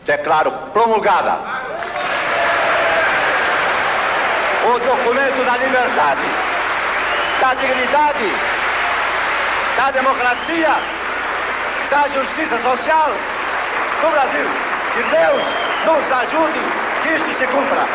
Declaro promulgada o documento da liberdade, da dignidade, da democracia, da justiça social do Brasil. Que Deus nos ajude que isto se cumpra.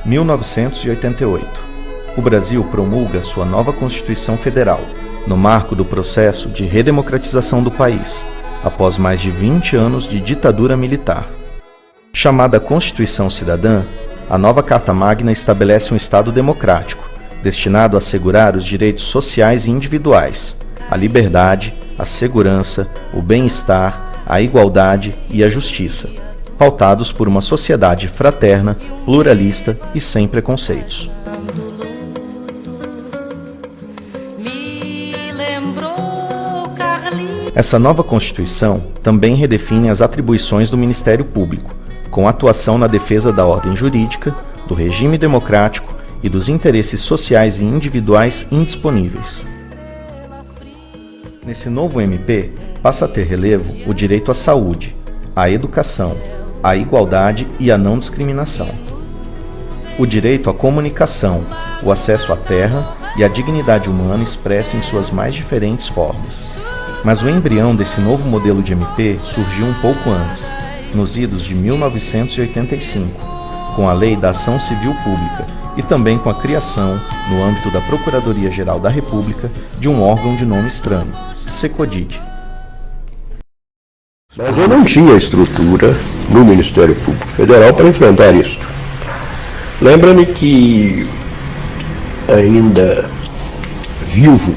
Em 1988, o Brasil promulga sua nova Constituição Federal, no marco do processo de redemocratização do país, após mais de 20 anos de ditadura militar. Chamada Constituição Cidadã, a nova Carta Magna estabelece um Estado democrático, destinado a assegurar os direitos sociais e individuais, a liberdade, a segurança, o bem-estar, a igualdade e a justiça, pautados por uma sociedade fraterna, pluralista e sem preconceitos. Essa nova Constituição também redefine as atribuições do Ministério Público, com atuação na defesa da ordem jurídica, do regime democrático e dos interesses sociais e individuais indisponíveis. Nesse novo MP, passa a ter relevo o direito à saúde, à educação, à igualdade e à não discriminação. O direito à comunicação, o acesso à terra e a dignidade humana expressa em suas mais diferentes formas. Mas o embrião desse novo modelo de MP surgiu um pouco antes, nos idos de 1985, com a Lei da Ação Civil Pública e também com a criação, no âmbito da Procuradoria-Geral da República, de um órgão de nome estranho, SECODID. Mas eu não tinha estrutura no Ministério Público Federal para enfrentar isso. Lembra-me que, ainda vivo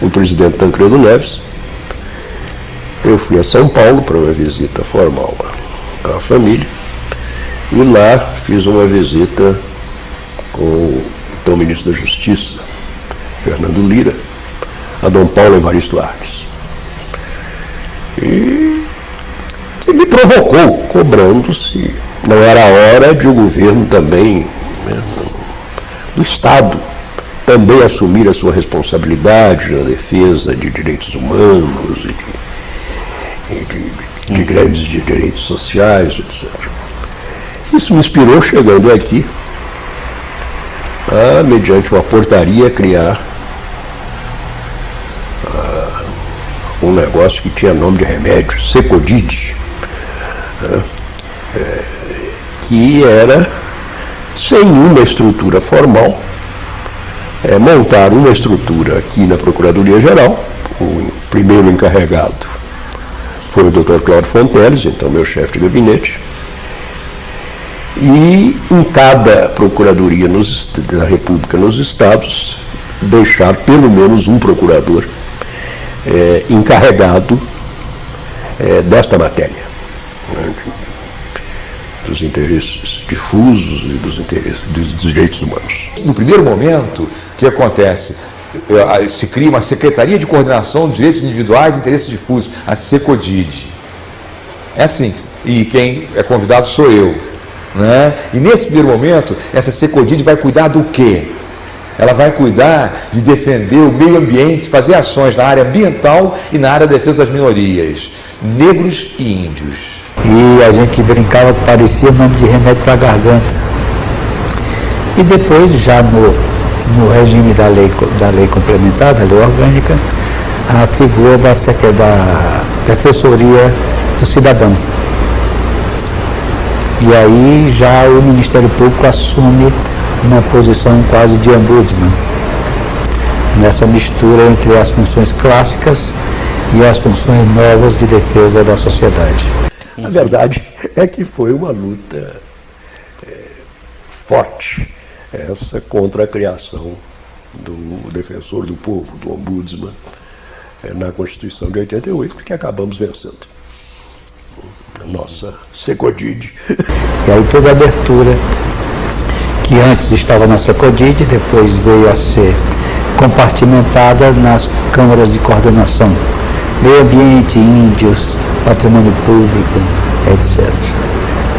o presidente Tancredo Neves, eu fui a São Paulo para uma visita formal à família, e lá fiz uma visita com o então ministro da Justiça, Fernando Lira, a Dom Paulo Evaristo Arnes. E ele me provocou, cobrando se não era a hora de o governo também, do Estado, também assumir a sua responsabilidade na defesa de direitos humanos e de grandes direitos sociais, etc. Isso me inspirou, chegando aqui, a, mediante uma portaria, criar um negócio que tinha nome de remédio, SECODID, que era, sem uma estrutura formal, montar uma estrutura aqui na Procuradoria-Geral. O primeiro encarregado foi o Dr. Cláudio Fonteles, então meu chefe de gabinete, e em cada Procuradoria da República nos estados, deixar pelo menos um procurador encarregado desta matéria, dos interesses difusos e dos interesses dos direitos humanos. No primeiro momento, o que acontece? Se cria uma Secretaria de Coordenação de Direitos Individuais e Interesses Difusos, a SECODID. É assim, e quem é convidado sou eu, né? E nesse primeiro momento, essa SECODID vai cuidar do quê? Ela vai cuidar de defender o meio ambiente, fazer ações na área ambiental e na área da defesa das minorias, negros e índios. E a gente brincava que parecia nome de remédio para a garganta. E depois, já no regime da lei complementar, da lei orgânica, a figura da Defensoria do Cidadão. E aí já o Ministério Público assume uma posição quase de ombudsman, nessa mistura entre as funções clássicas e as funções novas de defesa da sociedade. A verdade é que foi uma luta forte, essa contra a criação do defensor do povo, do ombudsman, na Constituição de 88, que acabamos vencendo. A nossa SECODID. E aí toda a abertura, que antes estava na SECODID, depois veio a ser compartimentada nas câmaras de coordenação, meio ambiente, índios, patrimônio público, etc.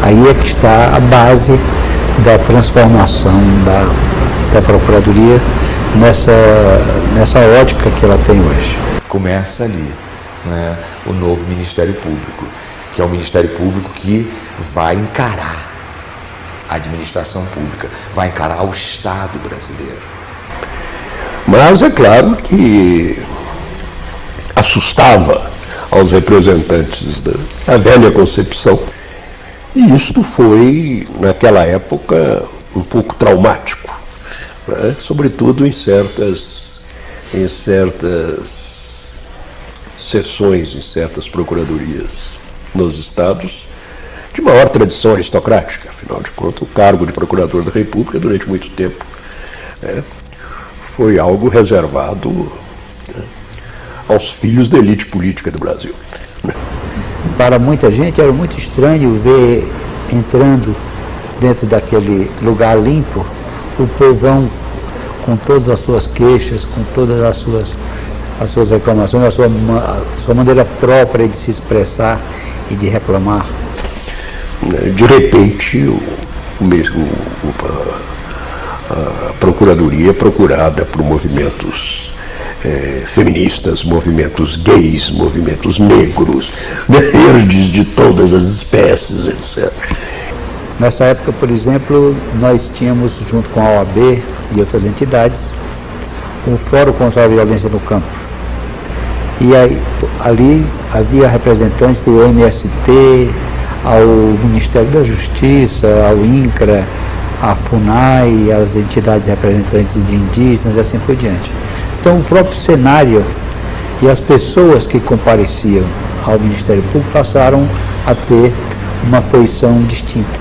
Aí é que está a base da transformação da Procuradoria nessa ótica que ela tem hoje. Começa ali, né, o novo Ministério Público, que é um Ministério Público que vai encarar a administração pública, vai encarar o Estado brasileiro. Mas é claro que assustava aos representantes da velha concepção. E isto foi, naquela época, um pouco traumático, né? Sobretudo em certas seções, em certas procuradorias nos estados de maior tradição aristocrática. Afinal de contas, o cargo de procurador da República, durante muito tempo, foi algo reservado, né, aos filhos da elite política do Brasil. Para muita gente era muito estranho ver entrando dentro daquele lugar limpo o povão com todas as suas queixas, com todas as suas reclamações, a sua maneira própria de se expressar e de reclamar. De repente, a Procuradoria é procurada por movimentos feministas, movimentos gays, movimentos negros, verdes de todas as espécies, etc. Nessa época, por exemplo, nós tínhamos, junto com a OAB e outras entidades, um Fórum contra a Violência no Campo. E aí, ali havia representantes do MST, ao Ministério da Justiça, ao INCRA, à FUNAI, às entidades representantes de indígenas e assim por diante. Então, o próprio cenário e as pessoas que compareciam ao Ministério Público passaram a ter uma feição distinta,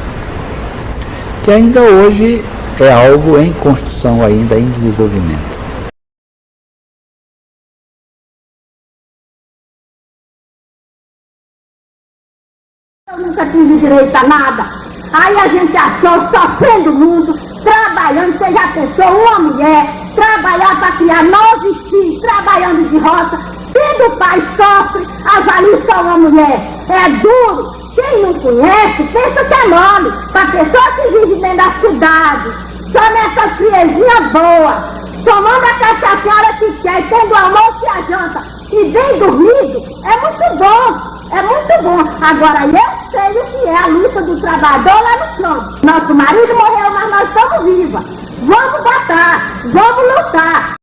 que ainda hoje é algo em construção, ainda em desenvolvimento. Eu nunca tive direito a nada. Aí a gente achou, sofrendo muito, trabalhando. Você já pensou, uma mulher, trabalhar para criar 9 filhos, trabalhando de roça, tendo pai sofre, avalie só uma mulher. É duro. Quem não conhece, pensa que é mole. Para pessoa que vive dentro da cidade, só nessa friezinha boa, tomando a cachaça a hora que quer, tendo o almoço e a janta, e bem dormido, é muito bom. É muito bom. Agora, eu sei o que é a luta do trabalhador lá no campo. Nosso marido morreu, mas nós estamos vivas. Vamos batalhar, vamos lutar.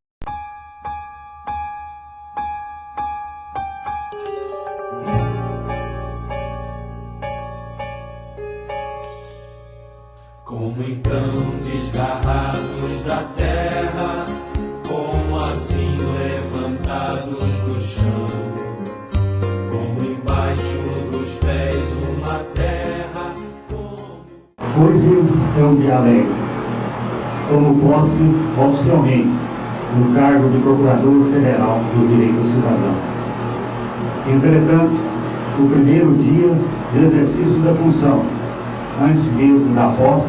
Como então desgarrados da terra, como assim levantados do chão, como embaixo dos pés uma terra, como... Hoje é um dia alegre. Tomo posse oficialmente no cargo de Procurador Federal dos Direitos do Cidadão. Entretanto, o primeiro dia de exercício da função, antes mesmo da posse,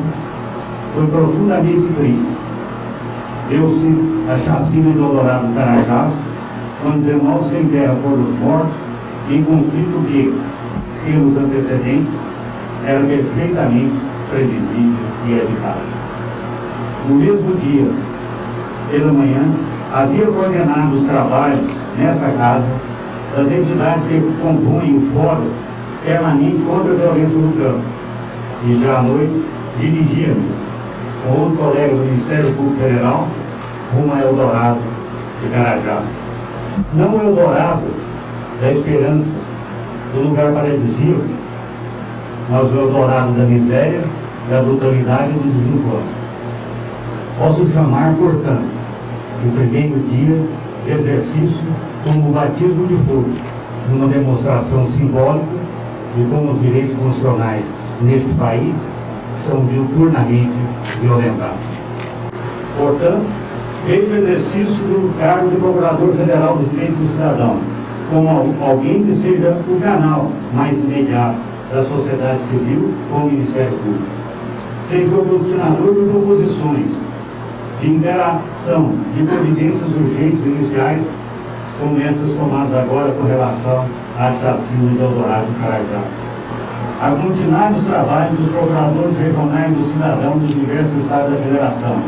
foi profundamente triste. Deu-se a chacina do Eldorado Carajás, quando 19 sem terra foram mortos, em conflito que, pelos antecedentes, era perfeitamente previsível e evitável. No mesmo dia, pela manhã, havia coordenado os trabalhos nessa casa das entidades que compõem o Fórum Permanente contra a Violência no Campo. E já à noite, dirigia-me com outro colega do Ministério Público Federal rumo a Eldorado de Carajás. Não o Eldorado da esperança, do lugar paradisíaco, mas o Eldorado da miséria, da brutalidade e do desencontro. Posso chamar, portanto, o primeiro dia de exercício como o batismo de fogo, numa demonstração simbólica de como os direitos constitucionais neste país são diuturnamente violentados. Portanto, desde o exercício do cargo de Procurador Federal dos Direitos do Cidadão, como alguém que seja o canal mais imediato da sociedade civil com o Ministério Público, seja o aglutinador de proposições, de interação, de providências urgentes iniciais, como essas tomadas agora com relação à chacina de Eldorado do Carajás. Aglutinar os trabalhos dos procuradores regionais do cidadão dos diversos estados da Federação,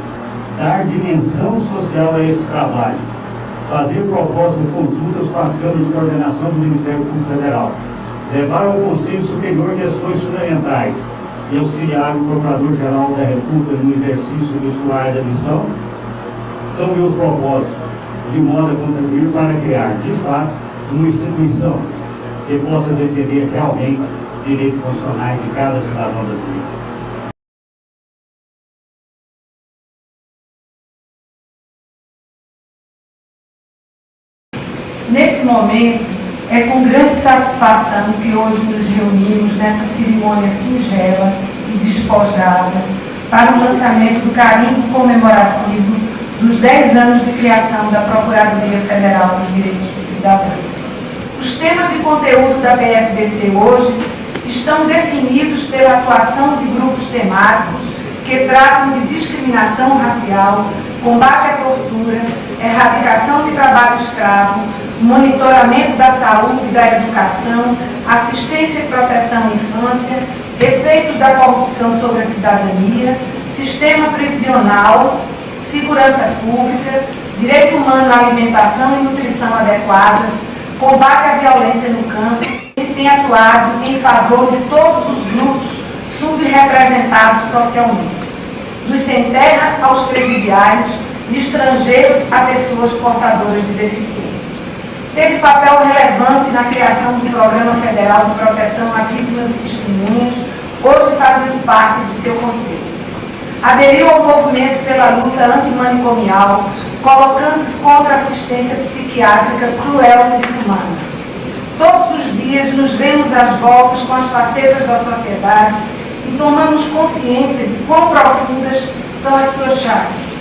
dar dimensão social a esse trabalho, fazer propostas conjuntas com as câmaras de coordenação do Ministério Público Federal, levar ao Conselho Superior questões fundamentais e auxiliar o Procurador-Geral da República no exercício de sua área da missão, são meus propósitos, de modo a contribuir para criar, de fato, uma instituição que possa defender realmente direitos constitucionais de cada cidadão brasileiro. Nesse momento, é com grande satisfação que hoje nos reunimos nessa cerimônia singela e despojada para o lançamento do carimbo comemorativo dos 10 anos de criação da Procuradoria Federal dos Direitos do Cidadão. Os temas de conteúdo da PFDC hoje estão definidos pela atuação de grupos temáticos que tratam de discriminação racial, combate à tortura, erradicação de trabalho escravo, monitoramento da saúde e da educação, assistência e proteção à infância, efeitos da corrupção sobre a cidadania, sistema prisional, segurança pública, direito humano à alimentação e nutrição adequadas, combate à violência no campo, e tem atuado em favor de todos os grupos subrepresentados socialmente, dos sem terra aos presidiários, de estrangeiros a pessoas portadoras de deficiência. Teve papel relevante na criação do Programa Federal de Proteção a Vítimas e Testemunhas, hoje fazendo parte de seu conselho. Aderiu ao movimento pela luta antimanicomial, colocando-se contra a assistência psiquiátrica cruel e desumana. Todos os dias nos vemos às voltas com as facetas da sociedade e tomamos consciência de quão profundas são as suas chagas.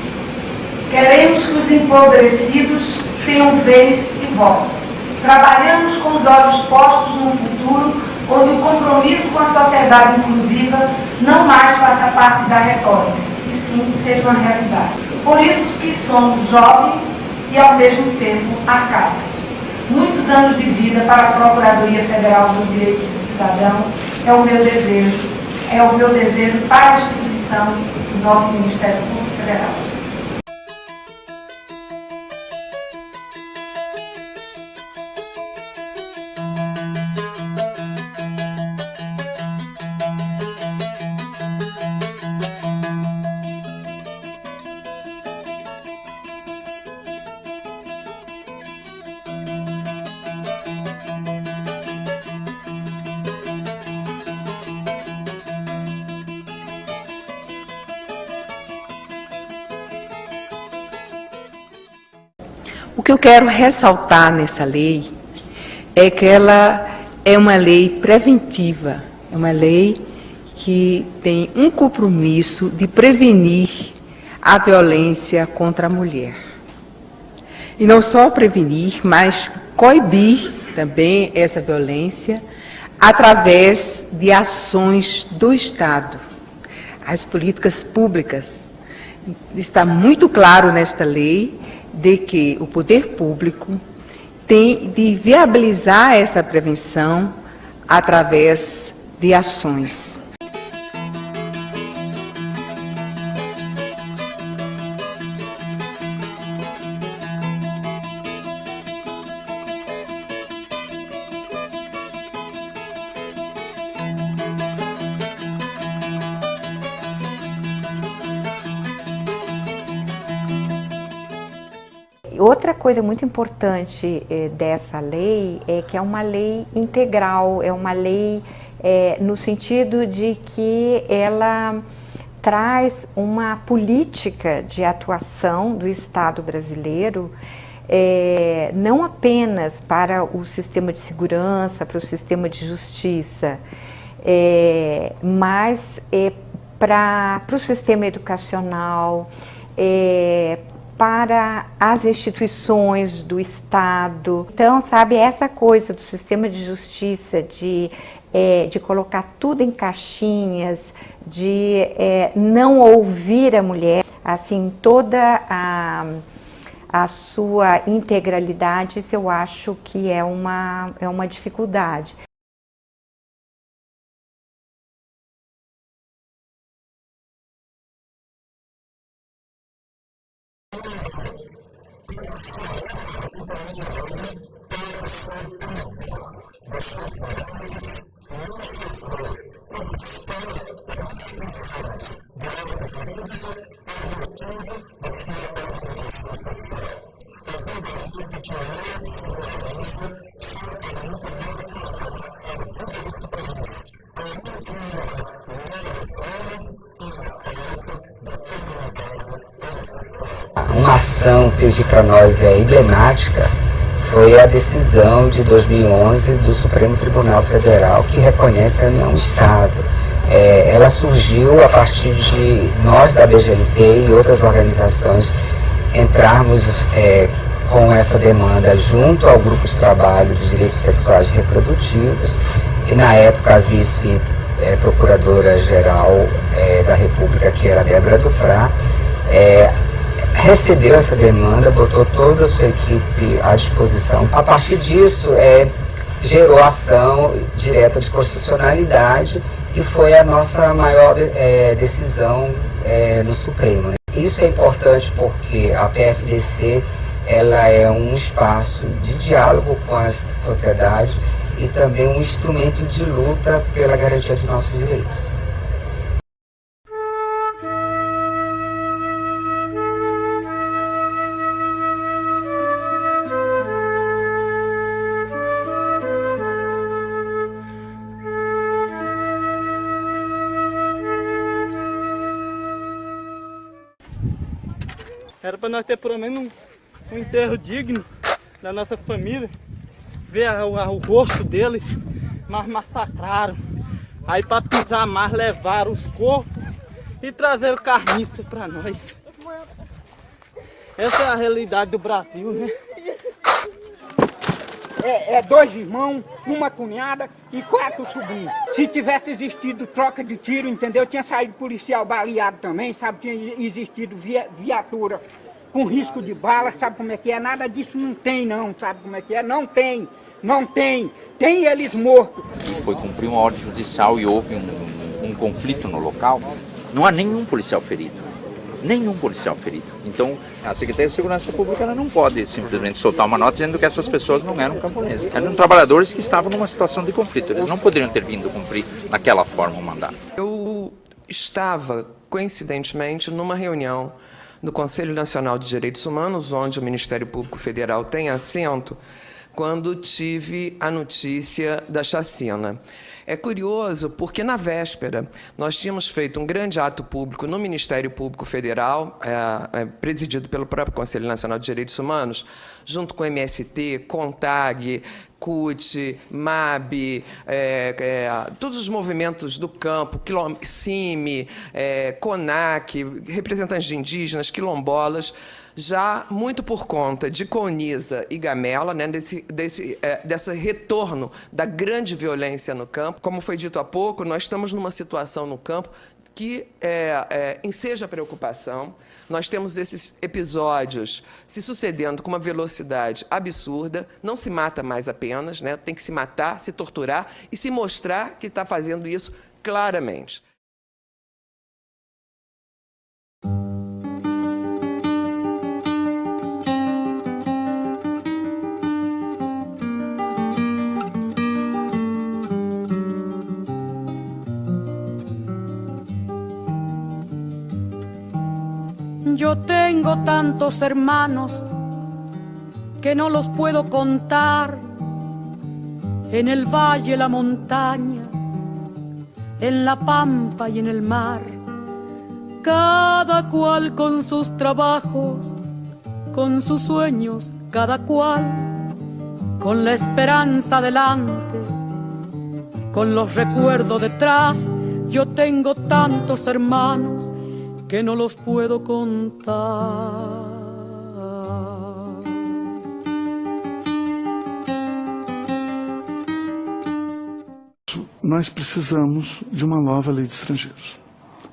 Queremos que os empobrecidos tenham vez e voz. Trabalhamos com os olhos postos no futuro, onde o compromisso com a sociedade inclusiva não mais faça parte da retórica, e sim seja uma realidade. Por isso que somos jovens e, ao mesmo tempo, arcaicos. Muitos anos de vida para a Procuradoria Federal dos Direitos do Cidadão é o meu desejo para a instituição do nosso Ministério Público Federal. O que eu quero ressaltar nessa lei é que ela é uma lei preventiva, é uma lei que tem um compromisso de prevenir a violência contra a mulher. E não só prevenir, mas coibir também essa violência através de ações do Estado. As políticas públicas. Está muito claro nesta lei de que o poder público tem de viabilizar essa prevenção através de ações. Outra coisa muito importante dessa lei é que é uma lei integral, é uma lei no sentido de que ela traz uma política de atuação do Estado brasileiro, não apenas para o sistema de segurança, para o sistema de justiça, mas para o sistema educacional, para as instituições do Estado. Então, sabe, essa coisa do sistema de justiça, de colocar tudo em caixinhas, de não ouvir a mulher, assim, toda a sua integralidade, isso eu acho que é uma dificuldade. ação que para nós é emblemática foi a decisão de 2011 do Supremo Tribunal Federal, que reconhece a união estável. Ela surgiu a partir de nós da BGLT e outras organizações entrarmos com essa demanda junto ao Grupo de Trabalho dos Direitos Sexuais e Reprodutivos, e na época a vice-procuradora-geral da República, que era a Débora Duprá, recebeu essa demanda, botou toda a sua equipe à disposição. A partir disso, gerou ação direta de constitucionalidade e foi a nossa maior decisão no Supremo, né? Isso é importante porque a PFDC ela é um espaço de diálogo com a sociedade e também um instrumento de luta pela garantia de nossos direitos. Era para nós ter pelo menos um enterro digno da nossa família, ver o rosto deles, mas massacraram. Aí para pisar mais levaram os corpos e trazeram carniça para nós. Essa é a realidade do Brasil, né? Dois irmãos, uma cunhada e 4 sobrinhos. Se tivesse existido troca de tiro, entendeu? Tinha saído policial baleado também, sabe? Tinha existido viatura com risco de bala, sabe como é que é? Nada disso não tem não, sabe como é que é? Não tem, não tem. Tem eles mortos. Foi cumprir uma ordem judicial e houve um conflito no local. Não há nenhum policial ferido. Nenhum policial ferido. Então, a Secretaria de Segurança Pública ela não pode simplesmente soltar uma nota dizendo que essas pessoas não eram camponeses. Eram trabalhadores que estavam numa situação de conflito. Eles não poderiam ter vindo cumprir naquela forma o mandato. Eu estava, coincidentemente, numa reunião do Conselho Nacional de Direitos Humanos, onde o Ministério Público Federal tem assento, quando tive a notícia da chacina. É curioso porque, na véspera, nós tínhamos feito um grande ato público no Ministério Público Federal, presidido pelo próprio Conselho Nacional de Direitos Humanos, junto com o MST, CONTAG, CUT, MAB, todos os movimentos do campo, CIMI, CONAC, representantes de indígenas, quilombolas, já muito por conta de Conisa e Gamela, né, desse retorno da grande violência no campo. Como foi dito há pouco, nós estamos numa situação no campo que enseja preocupação. Nós temos esses episódios se sucedendo com uma velocidade absurda. Não se mata mais apenas, né? Tem que se matar, se torturar e se mostrar que está fazendo isso claramente. Yo tengo tantos hermanos que no los puedo contar, en el valle, la montaña, en la pampa y en el mar, cada cual con sus trabajos, con sus sueños, cada cual con la esperanza delante, con los recuerdos detrás. Yo tengo tantos hermanos que no los puedo contar. Nós precisamos de uma nova lei de estrangeiros.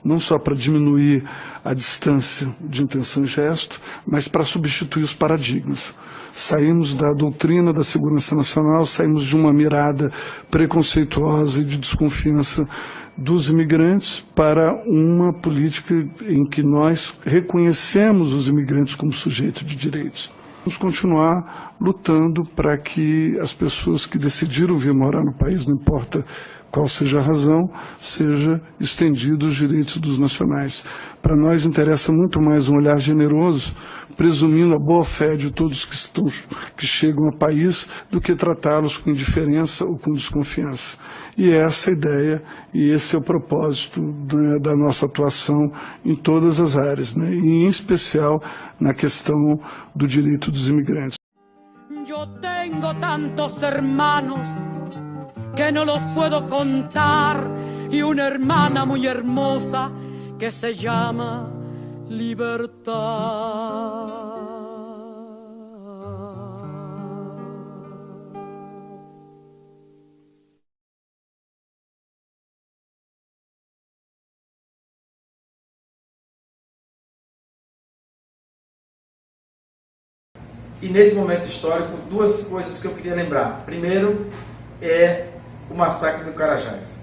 Não só para diminuir a distância de intenção e gesto, mas para substituir os paradigmas. Saímos da doutrina da segurança nacional, saímos de uma mirada preconceituosa e de desconfiança dos imigrantes para uma política em que nós reconhecemos os imigrantes como sujeitos de direitos. Vamos continuar lutando para que as pessoas que decidiram vir morar no país, não importa qual seja a razão, seja estendido os direitos dos nacionais. Para nós interessa muito mais um olhar generoso, presumindo a boa-fé de todos que chegam ao país, do que tratá-los com indiferença ou com desconfiança. E é essa a ideia, e esse é o propósito da nossa atuação em todas as áreas, né? E em especial na questão do direito dos imigrantes. Yo tengo tantos hermanos que no los puedo contar y una hermana muy hermosa que se llama Libertad. E nesse momento histórico, duas coisas que eu queria lembrar. Primeiro é o massacre do Carajás,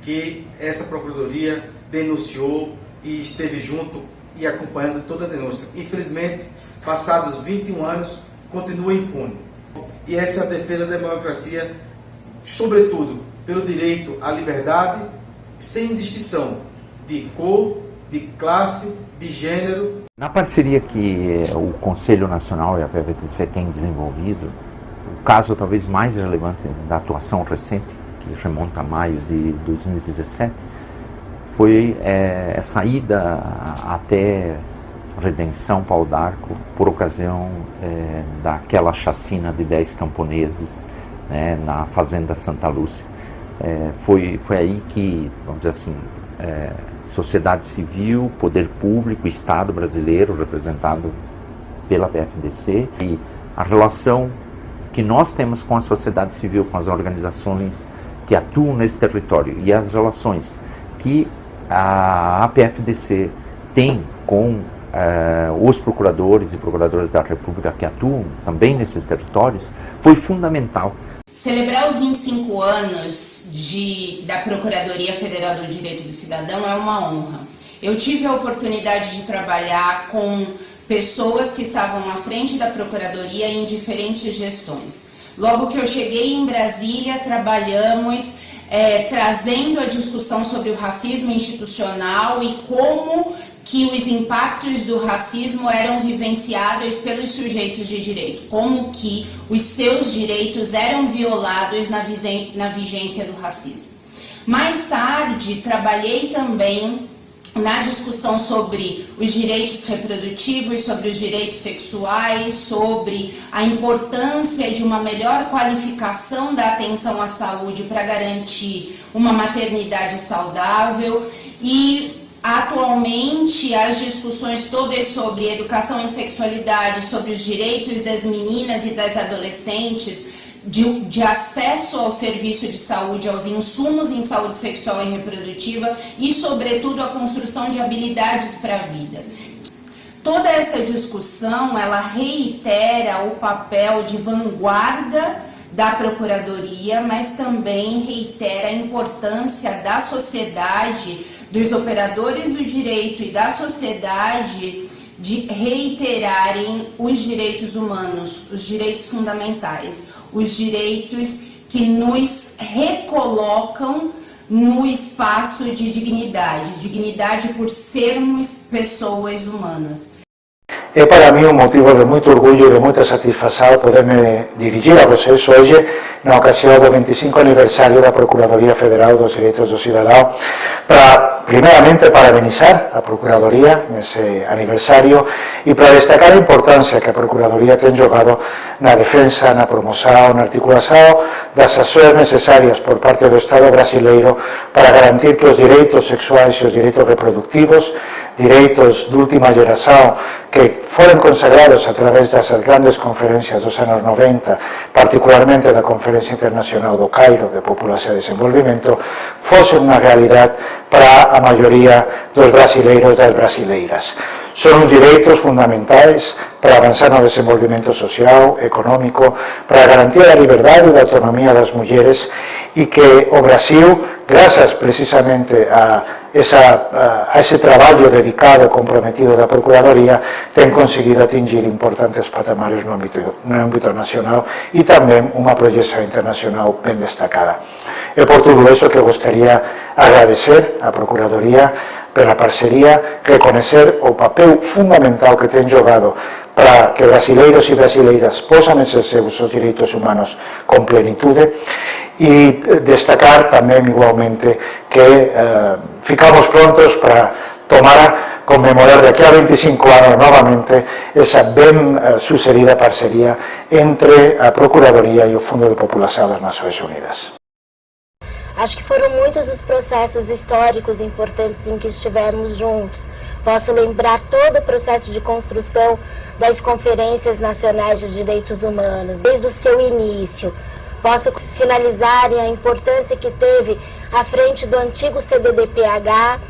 que essa Procuradoria denunciou e esteve junto e acompanhando toda a denúncia. Infelizmente, passados 21 anos, continua impune. E essa é a defesa da democracia, sobretudo pelo direito à liberdade, sem distinção de cor, de classe, de gênero. Na parceria que o Conselho Nacional e a PFDC têm desenvolvido, o caso talvez mais relevante da atuação recente, que remonta a maio de 2017, foi essa ida até Redenção Pau d'Arco por ocasião daquela chacina de 10 camponeses, né, na Fazenda Santa Lúcia. Foi aí que, vamos dizer assim, sociedade civil, poder público, Estado brasileiro, representado pela PFDC, e a relação que nós temos com a sociedade civil, com as organizações que atuam nesse território, e as relações que a PFDC tem com os procuradores e procuradoras da República que atuam também nesses territórios, foi fundamental. Celebrar os 25 anos da Procuradoria Federal do Direito do Cidadão é uma honra. Eu tive a oportunidade de trabalhar com pessoas que estavam à frente da Procuradoria em diferentes gestões. Logo que eu cheguei em Brasília, trabalhamos trazendo a discussão sobre o racismo institucional e como que os impactos do racismo eram vivenciados pelos sujeitos de direito, como que os seus direitos eram violados na vigência do racismo. Mais tarde, trabalhei também na discussão sobre os direitos reprodutivos, sobre os direitos sexuais, sobre a importância de uma melhor qualificação da atenção à saúde para garantir uma maternidade saudável e atualmente, as discussões todas sobre educação em sexualidade, sobre os direitos das meninas e das adolescentes, de acesso ao serviço de saúde, aos insumos em saúde sexual e reprodutiva e, sobretudo, a construção de habilidades para a vida. Toda essa discussão, ela reitera o papel de vanguarda da Procuradoria, mas também reitera a importância da sociedade, dos operadores do direito e da sociedade de reiterarem os direitos humanos, os direitos fundamentais, os direitos que nos recolocam no espaço de dignidade, dignidade por sermos pessoas humanas. É para mim um motivo de muito orgulho e de muita satisfação poder me dirigir a vocês hoje, na ocasião do 25 aniversário da Procuradoria Federal dos Direitos do Cidadão, primeiramente parabenizar a Procuradoria nesse aniversário e para destacar a importância que a Procuradoria tem jogado na defesa, na promoção, na articulação das ações necessárias por parte do Estado brasileiro para garantir que os direitos sexuais e os direitos reprodutivos, direitos de última geração que foram consagrados através das grandes conferências dos anos 90, particularmente da Conferência Internacional do Cairo de População e Desenvolvimento, fossem uma realidade para a maioria dos brasileiros e das brasileiras. São direitos fundamentais para avançar no desenvolvimento social, econômico, para garantir a liberdade e a autonomia das mulheres e que o Brasil, graças precisamente a a ese trabalho dedicado e comprometido da Procuradoria, tem conseguido atingir importantes patamares no âmbito nacional e também uma projeção internacional bem destacada. É por tudo isso que eu gostaria de agradecer à Procuradoria pela parceria, reconhecer o papel fundamental que tem jogado para que brasileiros e brasileiras possam exercer os seus direitos humanos com plenitude e destacar também igualmente que ficamos prontos para conmemorar daqui a 25 anos novamente essa bem sucedida parceria entre a Procuradoria e o Fundo de População das Nações Unidas. Acho que foram muitos os processos históricos importantes em que estivemos juntos. Posso lembrar todo o processo de construção das Conferências Nacionais de Direitos Humanos, desde o seu início. Posso sinalizar a importância que teve à frente do antigo CDDPH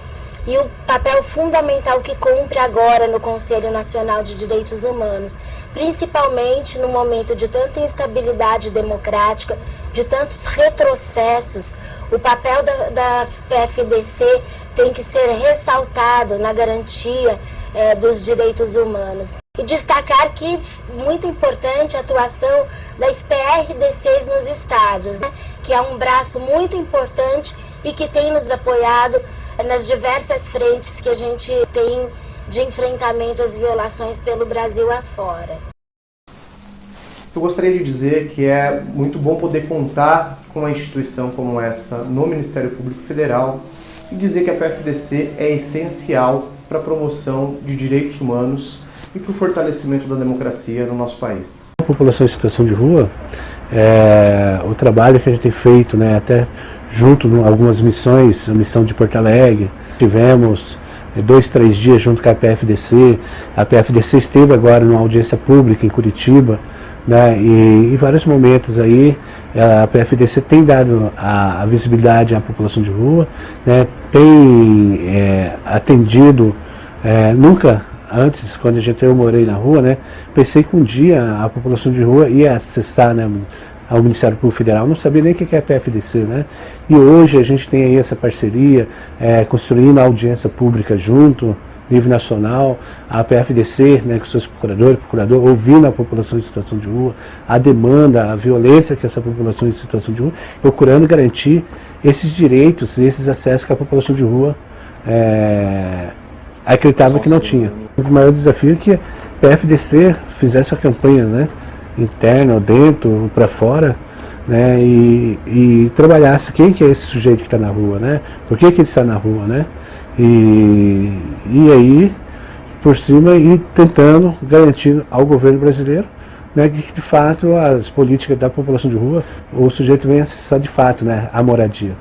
e o papel fundamental que cumpre agora no Conselho Nacional de Direitos Humanos, principalmente no momento de tanta instabilidade democrática, de tantos retrocessos. O papel da PFDC tem que ser ressaltado na garantia dos direitos humanos. E destacar que, muito importante, a atuação das PRDCs nos estados, né? Que é um braço muito importante e que tem nos apoiado nas diversas frentes que a gente tem de enfrentamento às violações pelo Brasil afora. Eu gostaria de dizer que é muito bom poder contar com uma instituição como essa no Ministério Público Federal e dizer que a PFDC é essencial para a promoção de direitos humanos e para o fortalecimento da democracia no nosso país. A população em situação de rua, o trabalho que a gente tem feito, né, até junto em algumas missões, a missão de Porto Alegre, tivemos 2, 3 dias junto com a PFDC. A PFDC esteve agora numa audiência pública em Curitiba, né, e em vários momentos aí a PFDC tem dado a visibilidade à população de rua, né, tem atendido, nunca antes, quando eu morei na rua, né, pensei que um dia a população de rua ia acessar, né, ao Ministério Público Federal, não sabia nem o que é a PFDC, né? E hoje a gente tem aí essa parceria, construindo a audiência pública junto, nível nacional, a PFDC, né, com seus procurador, ouvindo a população em situação de rua, a demanda, a violência que essa população em situação de rua, procurando garantir esses direitos, esses acessos que a população de rua acreditava que não tinha. O maior desafio é que a PFDC fizesse a campanha, né, interna, dentro, para fora, né, e trabalhasse quem que é esse sujeito que está na rua, né, por que ele está na rua, né, e aí, por cima, ir tentando garantir ao governo brasileiro, né, que de fato as políticas da população de rua, o sujeito venha acessar de fato, né, a moradia.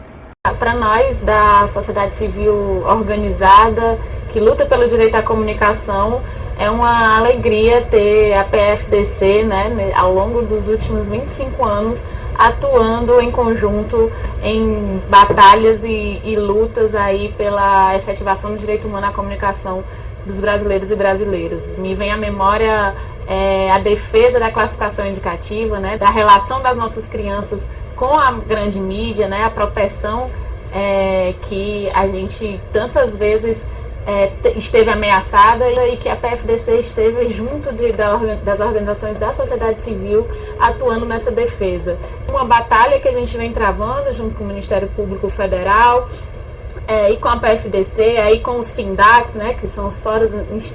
Para nós da sociedade civil organizada, que luta pelo direito à comunicação, é uma alegria ter a PFDC, né, ao longo dos últimos 25 anos, atuando em conjunto em batalhas e lutas aí pela efetivação do direito humano à comunicação dos brasileiros e brasileiras. Me vem à memória a defesa da classificação indicativa, né, da relação das nossas crianças com a grande mídia, né, a proteção que a gente tantas vezes esteve ameaçada e que a PFDC esteve junto das organizações da sociedade civil atuando nessa defesa. Uma batalha que a gente vem travando junto com o Ministério Público Federal e com a PFDC, aí com os FINDACs, né, que são os fóruns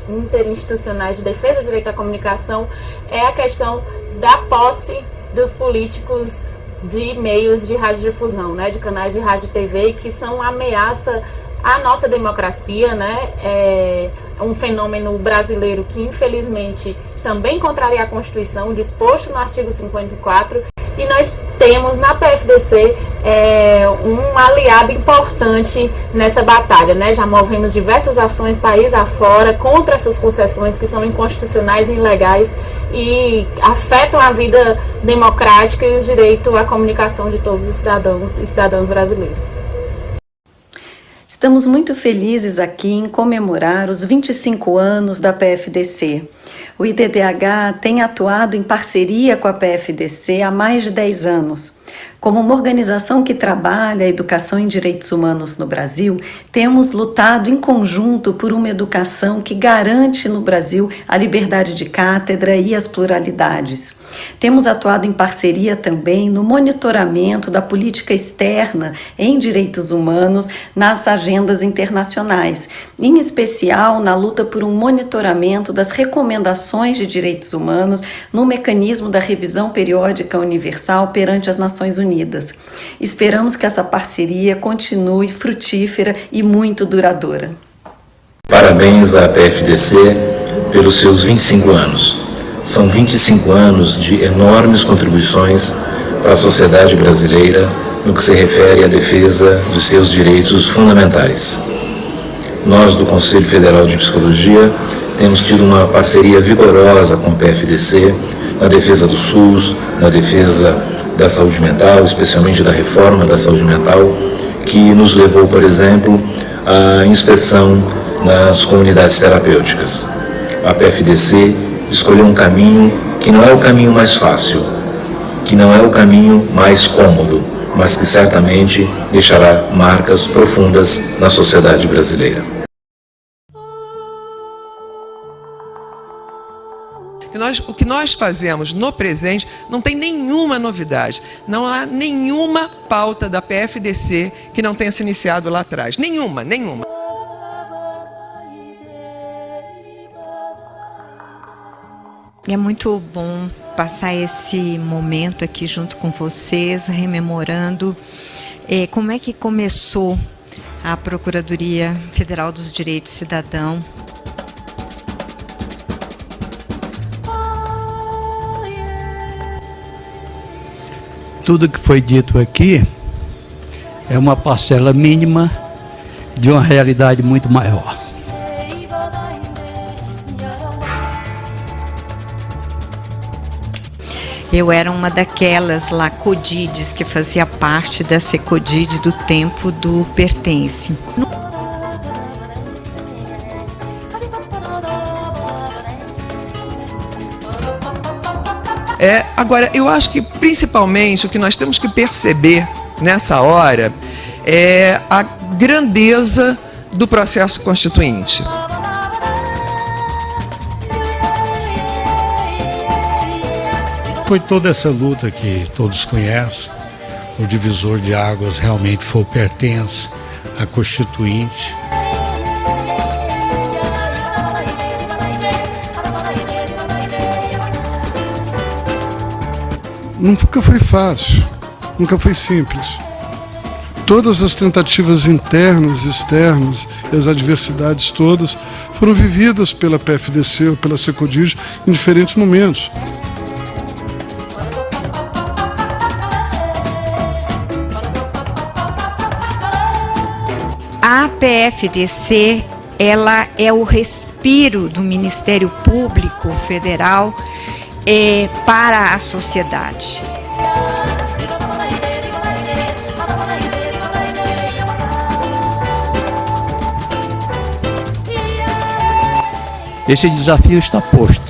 interinstitucionais de defesa do direito à comunicação, é a questão da posse dos políticos de meios de radiodifusão, né, de canais de rádio e TV, que são uma ameaça à nossa democracia, né? É um fenômeno brasileiro que infelizmente também contraria a Constituição, disposto no artigo 54, e nós temos na PFDC um aliado importante nessa batalha, né? Já movemos diversas ações país afora contra essas concessões que são inconstitucionais e ilegais e afetam a vida democrática e o direito à comunicação de todos os cidadãos e cidadãs brasileiros. Estamos muito felizes aqui em comemorar os 25 anos da PFDC. O IDDH tem atuado em parceria com a PFDC há mais de 10 anos. Como uma organização que trabalha a educação em direitos humanos no Brasil, temos lutado em conjunto por uma educação que garante no Brasil a liberdade de cátedra e as pluralidades. Temos atuado em parceria também no monitoramento da política externa em direitos humanos nas agendas internacionais, em especial na luta por um monitoramento das recomendações de direitos humanos no mecanismo da revisão periódica universal perante as Nações Unidas. Esperamos que essa parceria continue frutífera e muito duradoura. Parabéns à PFDC pelos seus 25 anos. São 25 anos de enormes contribuições para a sociedade brasileira no que se refere à defesa dos seus direitos fundamentais. Nós, do Conselho Federal de Psicologia, temos tido uma parceria vigorosa com o PFDC na defesa do SUS, na defesa da saúde mental, especialmente da reforma da saúde mental, que nos levou, por exemplo, à inspeção nas comunidades terapêuticas. A PFDC escolheu um caminho que não é o caminho mais fácil, que não é o caminho mais cômodo, mas que certamente deixará marcas profundas na sociedade brasileira. O que nós fazemos no presente não tem nenhuma novidade. Não há nenhuma pauta da PFDC que não tenha se iniciado lá atrás. Nenhuma. É muito bom passar esse momento aqui junto com vocês, rememorando como é que começou a Procuradoria Federal dos Direitos do Cidadão. Tudo que foi dito aqui é uma parcela mínima de uma realidade muito maior. Eu era uma daquelas lá CODIDs que fazia parte da SECODID do tempo do Pertence. Agora, eu acho que principalmente o que nós temos que perceber nessa hora é a grandeza do processo constituinte. Foi toda essa luta que todos conhecem. O divisor de águas realmente foi o Pertence, a Constituinte. Nunca foi fácil, nunca foi simples. Todas as tentativas internas, externas e as adversidades todas foram vividas pela PFDC ou pela SECODID em diferentes momentos. A PFDC, ela é o respiro do Ministério Público Federal para a sociedade. Esse desafio está posto.